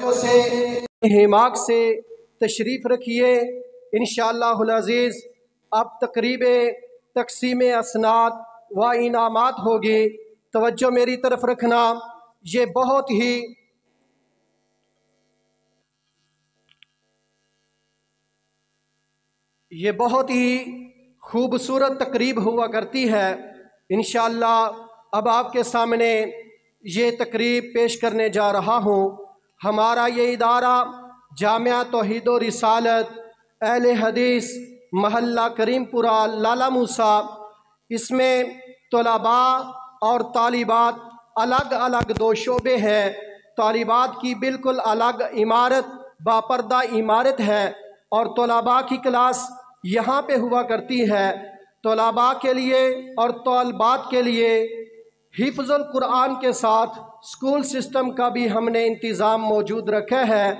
जो से हिमाक से तशरीफ़ रखिए। इंशाअल्लाहुल अज़ीज़ अब तकरीब तक़सीम असनाद व इनामात होगी। तवज्जो मेरी तरफ रखना। ये बहुत ही खूबसूरत तकरीब हुआ करती है। इंशाअल्लाह अब आपके सामने ये तकरीब पेश करने जा रहा हूँ। हमारा ये इदारा जामिया तौहीद व रिसालत अहले हदीस महल्ला करीमपुरा लाला मूसा, इसमें तलबा और तालिबात अलग अलग दो शोबे हैं। तालिबात की बिल्कुल अलग इमारत बापर्दा इमारत है और तलबा की क्लास यहाँ पे हुआ करती है। तलबा के लिए और तलबात के लिए हिफ्ज़ुल कुरान के साथ स्कूल सिस्टम का भी हमने इंतज़ाम मौजूद रखा है।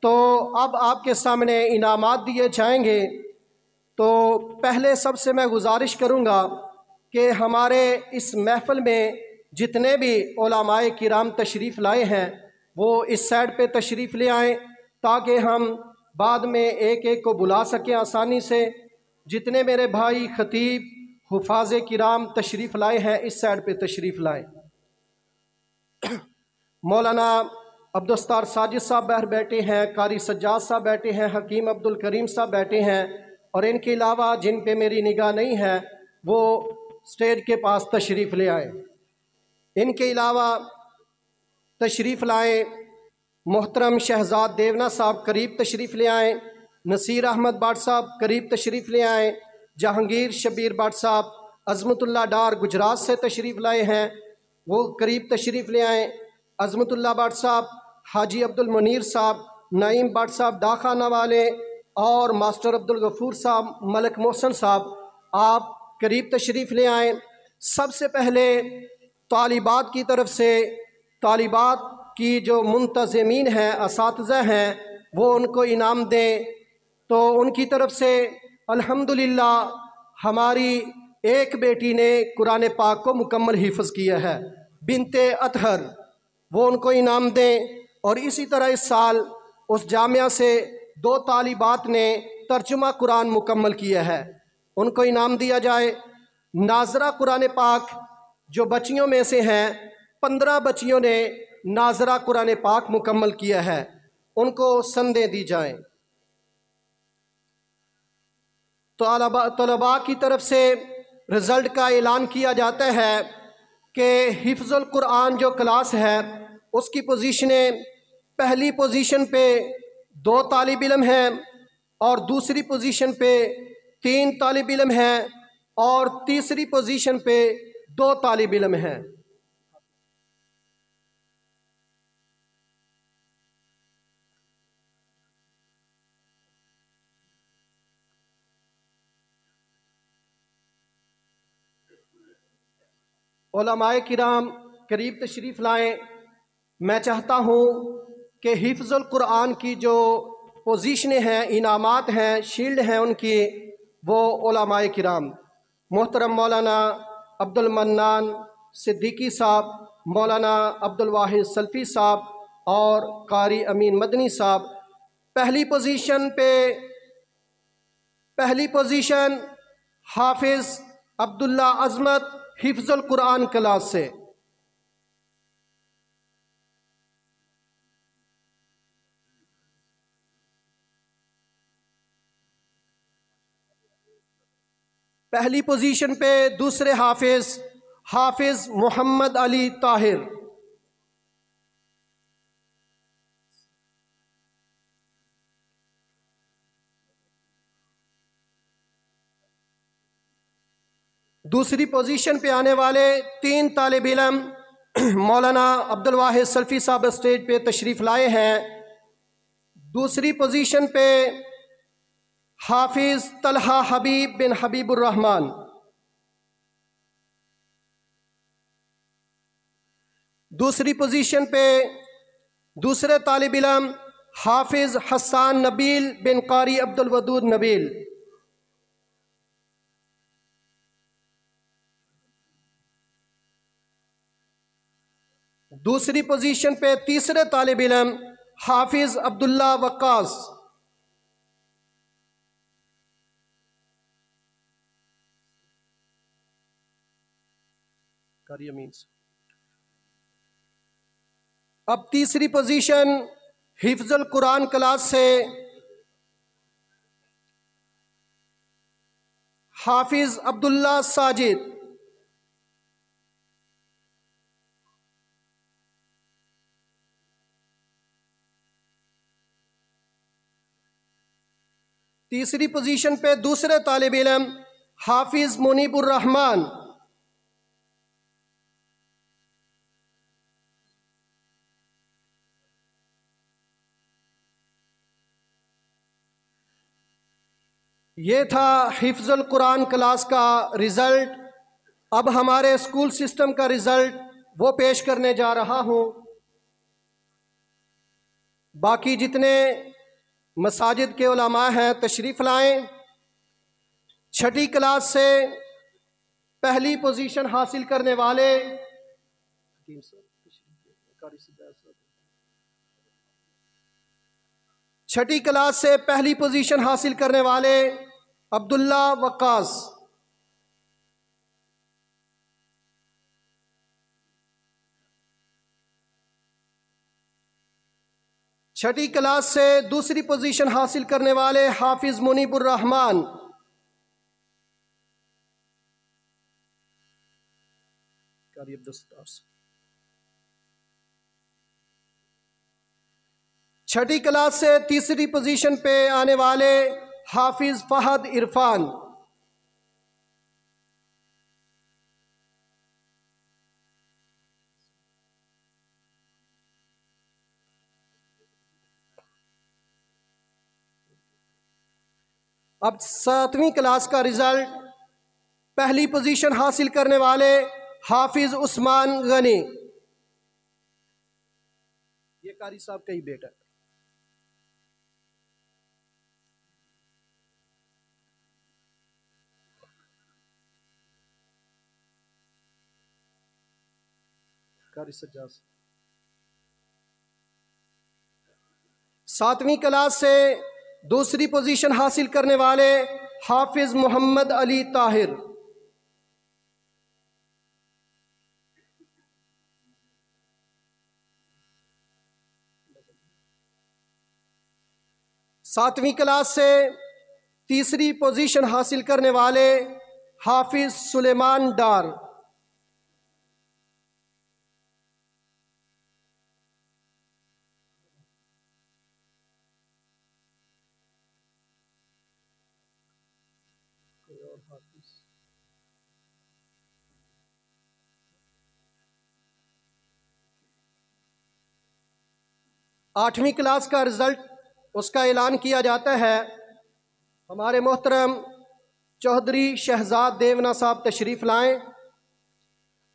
तो अब आपके सामने इनामात दिए जाएंगे। तो पहले सबसे मैं गुजारिश करूँगा कि हमारे इस महफ़िल में जितने भी उलमाए किराम तशरीफ़ लाए हैं वो इस साइड पे तशरीफ़ ले आएँ ताकि हम बाद में एक एक को बुला सकें आसानी से। जितने मेरे भाई ख़तीब हुफ़ाज़ किराम तशरीफ़ लाए हैं इस साइड पे तशरीफ़ लाएँ। मौलाना अब्दुस्तार साजिद साहब बाहर बैठे हैं, कारी सज्जाद साहब बैठे हैं, हकीम अब्दुल करीम साहब बैठे हैं और इनके अलावा जिन पे मेरी निगाह नहीं है वो स्टेज के पास तशरीफ़ ले आए। इनके अलावा तशरीफ़ लाएँ मोहतरम शहजाद देवना साहब करीब तशरीफ़ ले आएँ। नसीर अहमद बाट साहब करीब तशरीफ़ ले आएँ। जहांगीर शबीर बाट साहब अज़मतुल्लाह डार गुजरात से तशरीफ़ लाए हैं, वो करीब तशरीफ़ ले आएँ। अज़मतुल्लाह बाट साहब, हाजी अब्दुल मुनीर साहब, नईम बाट साहब डाखाना वाले और मास्टर अब्दुल गफूर साहब, मलक मोहसन साहब, आप करीब तशरीफ़ ले आएँ। सबसे पहले तालिबात की तरफ से तालिबात की जो मुंतज़मीन हैं, असातिज़ा हैं, वो उनको इनाम दें। तो उनकी तरफ से अल्हम्दुलिल्लाह हमारी एक बेटी ने कुरान पाक को मुकम्मल हिफ्ज़ किया है, बिनते अतहर, वो उनको इनाम दें। और इसी तरह इस साल उस जामिया से 2 तालिबात ने तर्जुमा कुरान मुकम्मल किया है, उनको इनाम दिया जाए। नाजरा कुरान पाक जो बच्चियों में से हैं, 15 बच्चियों ने नाजरा कुरान पाक मुकम्मल किया है, उनको संदें दी जाएं। तलबा की तरफ से रिज़ल्ट का ऐलान किया जाता है कि हिफ्ज़ुल कुरान जो क्लास है उसकी पोजीशनें, पहली पोजीशन पे 2 तालिब इल्म हैं और दूसरी पोजीशन पे 3 तालिब इल्म हैं और तीसरी पोजीशन पे 2 तालिब इल्म हैं। उलमाए किराम करीब तशरीफ़ लाएँ। मैं चाहता हूँ कि हिफ्ज़ुल कुरान की जो पोजीशनें हैं, इनामात हैं, शील्ड हैं उनकी, वो उलमाए किराम मोहतरम मौलाना अब्दुल मन्नान सिद्दीकी साहब, मौलाना अब्दुल वाहिद सल्फ़ी साहब और कारी अमीन मदनी साहब। पहली पोजीशन हाफिज़ अब्दुल्ला अज़मत हिफ्ज़ुल कुरान क्लास से। पहली पोजीशन पे दूसरे हाफिज़ मोहम्मद अली ताहिर। दूसरी पोजीशन पे आने वाले 3 तालिब इल्म मौलाना अब्दुल वाहिद सल्फ़ी साहब स्टेज पे तशरीफ़ लाए हैं। दूसरी पोजीशन पे हाफिज़ तलहा हबीब बिन हबीबुर रहमान। दूसरी पोजीशन पे दूसरे तालिब इल्म हाफिज हसन नबील बिन कारी अब्दुल वदूद नबील। दूसरी पोजीशन पे तीसरे तालिब इल्म हाफिज अब्दुल्ला वक्कास। अब तीसरी पोजीशन हिफ्जुल कुरान क्लास से हाफिज अब्दुल्ला साजिद। तीसरी पोजीशन पे दूसरे तालिब इल्म हाफिज मुनीबुर रहमान। ये था हिफ्जुल कुरान क्लास का रिज़ल्ट। अब हमारे स्कूल सिस्टम का रिज़ल्ट वो पेश करने जा रहा हूँ। बाकी जितने मसाजिद के उलमा हैं तशरीफ़ लाएं। छठी क्लास से पहली पोजीशन हासिल करने वाले छठी क्लास से पहली पोजीशन हासिल करने वाले अब्दुल्ला वक्कास। छठी क्लास से दूसरी पोजीशन हासिल करने वाले हाफिज मुनीबुर रहमान। छठी क्लास से तीसरी पोजीशन पे आने वाले हाफिज फहद इरफान। अब सातवीं क्लास का रिजल्ट पहली पोजीशन हासिल करने वाले हाफिज उस्मान गनी। ये कारी साहब का ही बेटा है। कारी सज्जाद। सातवीं क्लास से दूसरी पोजीशन हासिल करने वाले हाफिज मोहम्मद अली ताहिर। सातवीं क्लास से तीसरी पोजीशन हासिल करने वाले हाफिज सुलेमान डार। आठवीं क्लास का रिजल्ट उसका ऐलान किया जाता है। हमारे मोहतरम चौधरी शहजाद देवना साहब तशरीफ़ लाएं।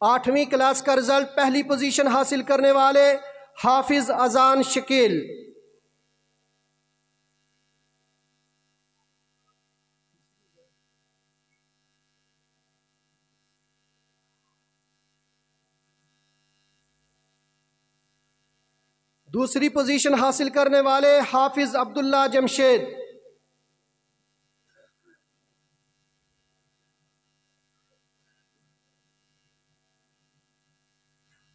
आठवीं क्लास का रिजल्ट पहली पोजीशन हासिल करने वाले हाफिज अजान शकील। दूसरी पोजीशन हासिल करने वाले हाफिज अब्दुल्ला जमशेद।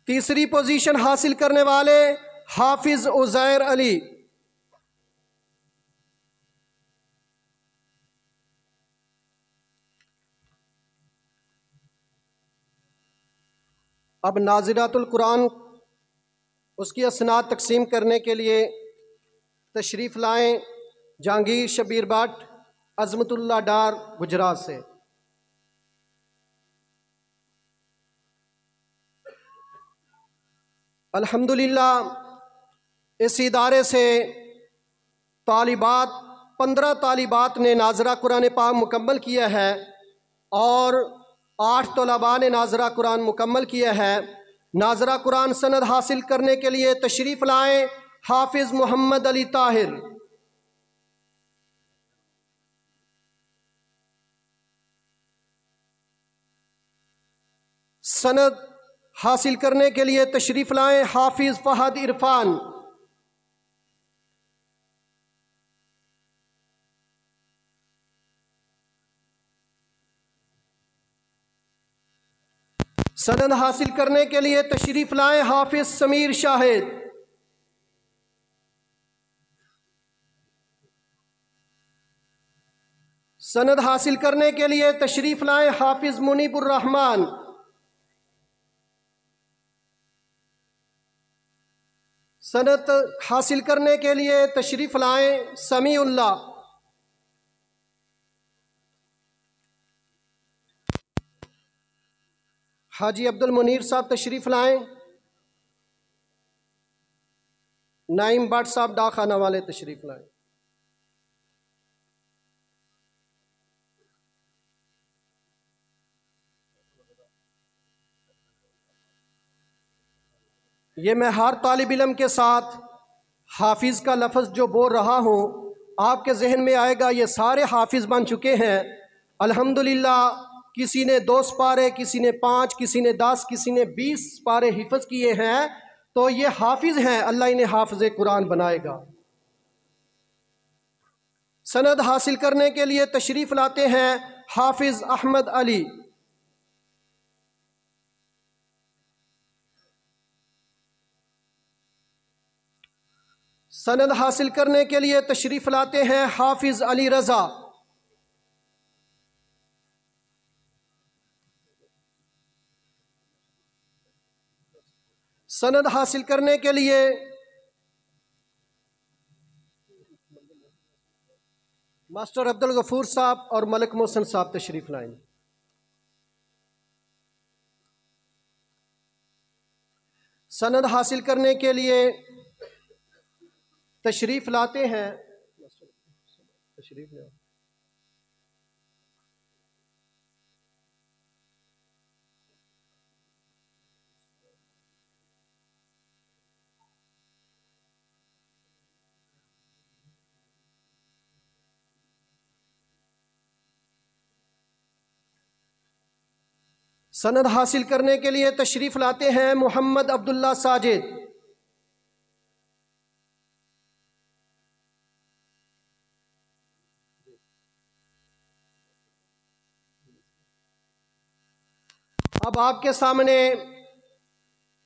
तीसरी पोजीशन हासिल करने वाले हाफिज उज़ैर अली। अब नाज़िरातुल कुरान उसकी असनाद तकसीम करने के लिए तशरीफ़ लाएं जहांगीर शबीर भट्ट अज़मतुल्लाह डार गुजरात से। अल्हम्दुलिल्लाह इस इदारे से तालिबात 15 तालिबात ने नाज़रा कुरान पाक मुकम्मल किया है और 8 तलबा ने नाज़रा कुरान मुकम्मल किया है। नाज़रा कुरान सनद हासिल करने के लिए तशरीफ़ लाएं। हाफिज मोहम्मद अली ताहिर। सनद हासिल करने के लिए तशरीफ़ लाएं हाफिज फहद इरफान। सनद हासिल करने के लिए तशरीफ़ लाएं हाफिज समीर शाहिद। सनद हासिल करने के लिए तशरीफ़ लाएं हाफिज मुनीबुर रहमान। सनद हासिल करने के लिए तशरीफ़ लाएं समीउल्लाह। हाजी अब्दुल मुनीर साहब तशरीफ़ लाएं। नाइम भट्ट साहब डाखाना वाले तशरीफ़ लाएं। ये मैं हर तालिब इल्म के साथ हाफिज़ का लफ्ज़ जो बोल रहा हूँ आपके जहन में आएगा ये सारे हाफिज़ बन चुके हैं अल्हम्दुलिल्लाह। किसी ने 2 पारे, किसी ने 5, किसी ने 10, किसी ने 20 पारे हिफ्ज़ किए हैं, तो ये हाफिज़ हैं। अल्लाह इन्हें हाफिज़ कुरान बनाएगा। सनद हासिल करने के लिए तशरीफ़ लाते हैं हाफिज़ अहमद अली। सनद हासिल करने के लिए तशरीफ़ लाते हैं हाफिज़ अली रज़ा। सनद हासिल करने के लिए मास्टर अब्दुल गफूर साहब और मलिक मोहसिन साहब तशरीफ़ लाएंगे। सनद हासिल करने के लिए तशरीफ़ लाते हैं तशरीफ़ ले। सनद हासिल करने के लिए तशरीफ़ लाते हैं मोहम्मद अब्दुल्ला साजिद। अब आपके सामने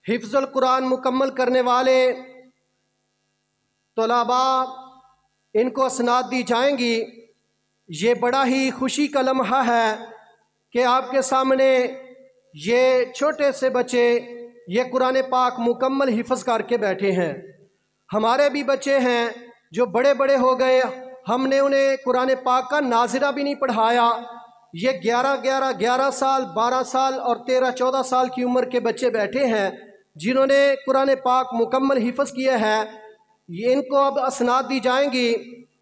हिफ्ज़ुल कुरान मुकम्मल करने वाले तलबा इनको असनाद दी जाएंगी। ये बड़ा ही खुशी का लम्हा है कि आपके सामने ये छोटे से बच्चे ये कुरान पाक मुकम्मल हिफ्ज़ करके बैठे हैं। हमारे भी बच्चे हैं जो बड़े बड़े हो गए, हमने उन्हें कुरान पाक का नाज़िरा भी नहीं पढ़ाया। ये 11 साल, 12 साल और 13-14 साल की उम्र के बच्चे बैठे हैं जिन्होंने कुरान पाक मुकम्मल हिफ्ज़ किया है। ये इनको अब असनाद दी जाएंगी।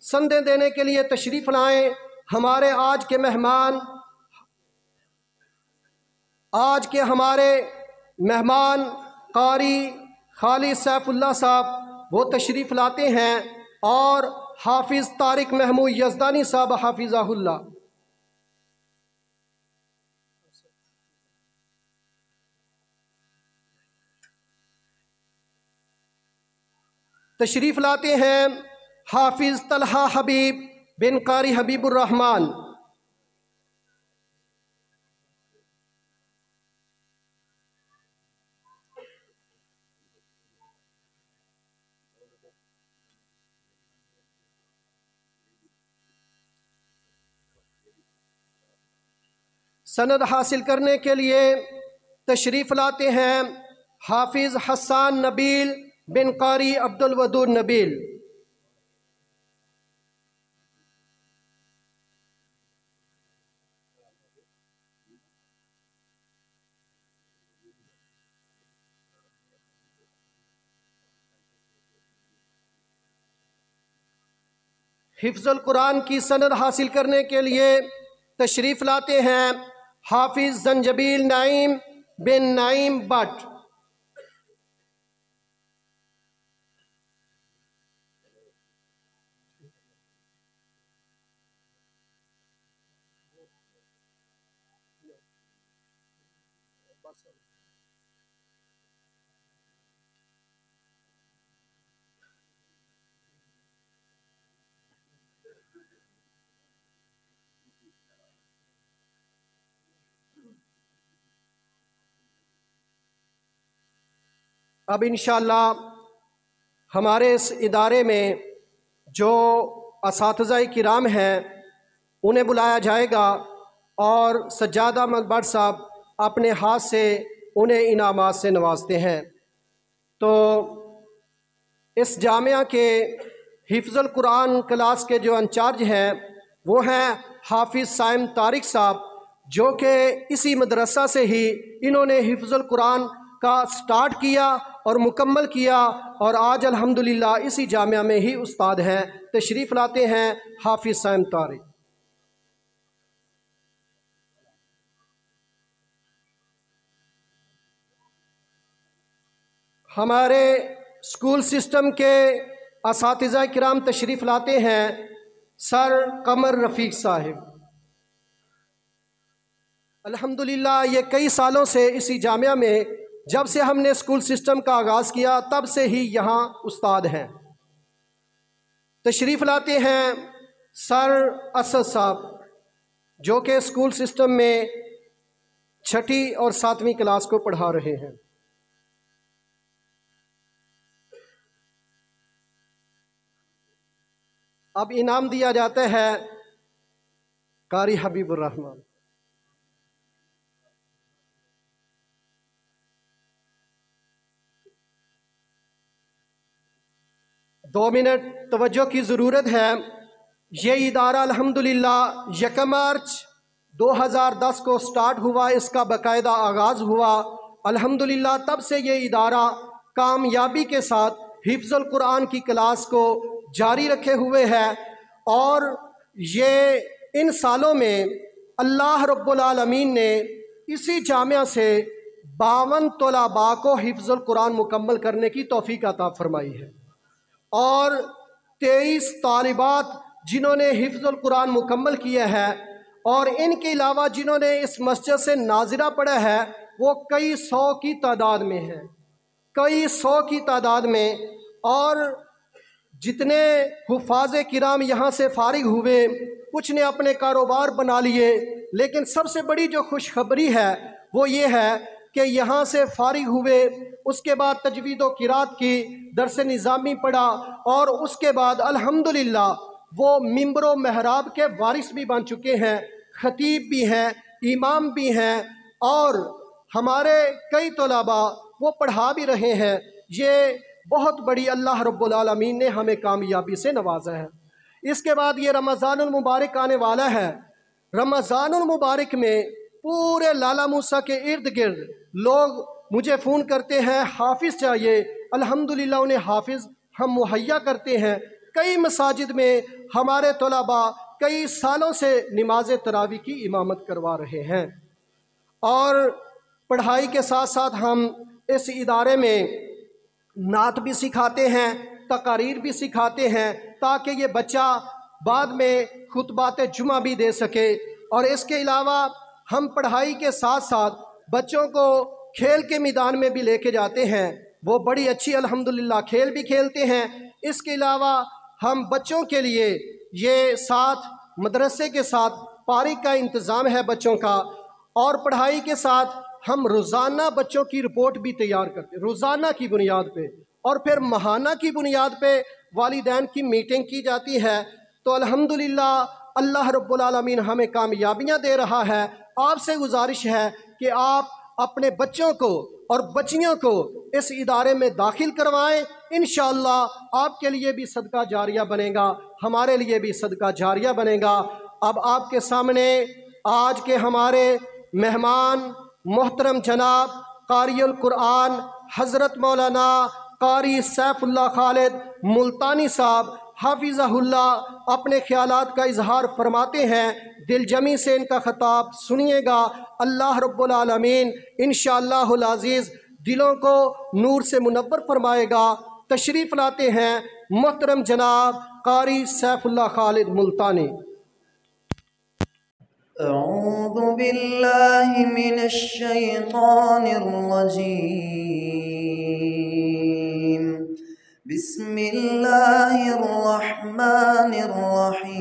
संदे देने के लिए तशरीफ़ लाएँ हमारे आज के मेहमान। आज के हमारे मेहमान कारी खालिद सैफुल्लाह साहब वो तशरीफ़ लाते हैं और हाफिज़ तारिक महमूद यज़दानी साहब हाफिज़हुल्लाह तशरीफ़ लाते हैं। हाफिज़ तलहा हबीब बिन कारी हबीबुर रहमान। सनद हासिल करने के लिए तशरीफ़ लाते हैं हाफिज़ हसन नबील बिन कारी अब्दुल वदूद नबील। हिफ्ज़ुल कुरान की सनद हासिल करने के लिए तशरीफ़ लाते हैं हाफिज़ जंजबील नाइम बिन नाइम भट्ट। अब इंशाअल्लाह हमारे इस इदारे में जो असातिज़ा किराम हैं उन्हें बुलाया जाएगा और सज्जाद अहमद भट्ट साहब अपने हाथ से उन्हें इनामात से नवाजते हैं। तो इस जामिया के हिफ्ज़ुल कुरान क्लास के जो इंचार्ज हैं वो हैं हाफिज़ साइम तारिक साहब, जो कि इसी मदरसा से ही इन्होंने हिफ्ज़ुल कुरान का स्टार्ट किया और मुकम्मल किया और आज अल्हम्दुलिल्लाह इसी जामिया में ही उस्ताद हैं। तशरीफ़ लाते हैं हाफिज़ साइम तारिक। हमारे स्कूल सिस्टम के असातिज़ा किराम तशरीफ़ लाते हैं सर कमर रफ़ीक साहिब। अल्हम्दुलिल्लाह ये कई सालों से इसी जामिया में, जब से हमने स्कूल सिस्टम का आगाज़ किया तब से ही यहाँ उस्ताद हैं। तशरीफ़ लाते हैं सर असद साहब, जो कि स्कूल सिस्टम में 6ठी और 7वीं क्लास को पढ़ा रहे हैं। अब इनाम दिया जाता है कारी हबीबुर रहमान। दो मिनट तवज्जो की ज़रूरत है। ये इदारा अल्हम्दुलिल्लाह 1 मार्च 2010 को स्टार्ट हुआ, इसका बाकायदा आगाज़ हुआ। अल्हम्दुलिल्लाह तब से ये इदारा कामयाबी के साथ हिफ्ज़ुल कुरान की क्लास को जारी रखे हुए है और ये इन सालों में अल्लाह रब्बुल आलमीन ने इसी जामिया से 52 तलबा को हिफ्ज़ुल कुरान मुकम्मल करने की तौफीक अता फरमाई है और 23 तालिबात जिन्होंने हिफ्ज़ुल कुरान मुकम्मल किया है और इनके अलावा जिन्होंने इस मस्जिद से नाज़िरा पढ़ा है वो कई सौ की तादाद में है, कई सौ की तादाद में। और जितने हुफ़ाज़ किराम यहाँ से फारिग हुए, कुछ ने अपने कारोबार बना लिए, लेकिन सबसे बड़ी जो खुशखबरी है वो ये है कि यहाँ से फारिग हुए, उसके बाद तजवीद व किरात की दरस निज़ामी पढ़ा और उसके बाद अल्हम्दुलिल्लाह वो मिंबर व महराब के वारिस भी बन चुके हैं, ख़तीब भी हैं, इमाम भी हैं और हमारे कई तलबा वो पढ़ा भी रहे हैं। ये बहुत बड़ी अल्लाह रब्बुल आलमीन ने हमें कामयाबी से नवाजा है। इसके बाद ये रमज़ानुल मुबारक आने वाला है। रमज़ानुल मुबारक में पूरे लाला मूसा के इर्द गिर्द लोग मुझे फ़ोन करते हैं हाफिज़ चाहिए। अल्हम्दुलिल्लाह उन्हें हाफिज़ हम मुहैया करते हैं। कई मसाजिद में हमारे तलबा कई सालों से नमाज तरावी की इमामत करवा रहे हैं और पढ़ाई के साथ साथ हम इस इदारे में नात भी सिखाते हैं, तकारीर भी सिखाते हैं ताकि ये बच्चा बाद में खुतबात जुमा भी दे सके। और इसके अलावा हम पढ़ाई के साथ साथ बच्चों को खेल के मैदान में भी लेके जाते हैं, वो बड़ी अच्छी अल्हम्दुलिल्लाह खेल भी खेलते हैं। इसके अलावा हम बच्चों के लिए ये साथ मदरसे के साथ पारी का इंतज़ाम है बच्चों का और पढ़ाई के साथ हम रोज़ाना बच्चों की रिपोर्ट भी तैयार करते हैं, रोज़ाना की बुनियाद पे, और फिर माहाना की बुनियाद पे वालिदैन की मीटिंग की जाती है। तो अल्हम्दुलिल्लाह अल्लाह रब्बुल आलमीन हमें कामयाबियाँ दे रहा है। आपसे गुजारिश है कि आप अपने बच्चों को और बच्चियों को इस इदारे में दाखिल करवाएं। इंशाअल्लाह आपके लिए भी सदका जारिया बनेगा, हमारे लिए भी सदका जारिया बनेगा। अब आपके सामने आज के हमारे मेहमान मोहतरम जनाब कारियुल कुरान हज़रत मौलाना कारी सैफुल्लाह खालिद मुल्तानी साहब हाफिज़हुल्लाह अपने ख्यालात का इजहार फरमाते हैं। दिलजमी से इनका खिताब सुनिएगा। अल्लाह रब्बुल आलमीन इंशाअल्लाहुल अज़ीज़ दिलों को नूर से मुनव्वर फरमाएगा। तशरीफ़ लाते हैं मोहतरम जनाब कारी सैफुल्लाह खालिद मुल्तानी। अऊज़ु बिल्लाहि मिनश शैतानिर रजीम। बिस्मिल्लाहिर रहमानिर रहीम।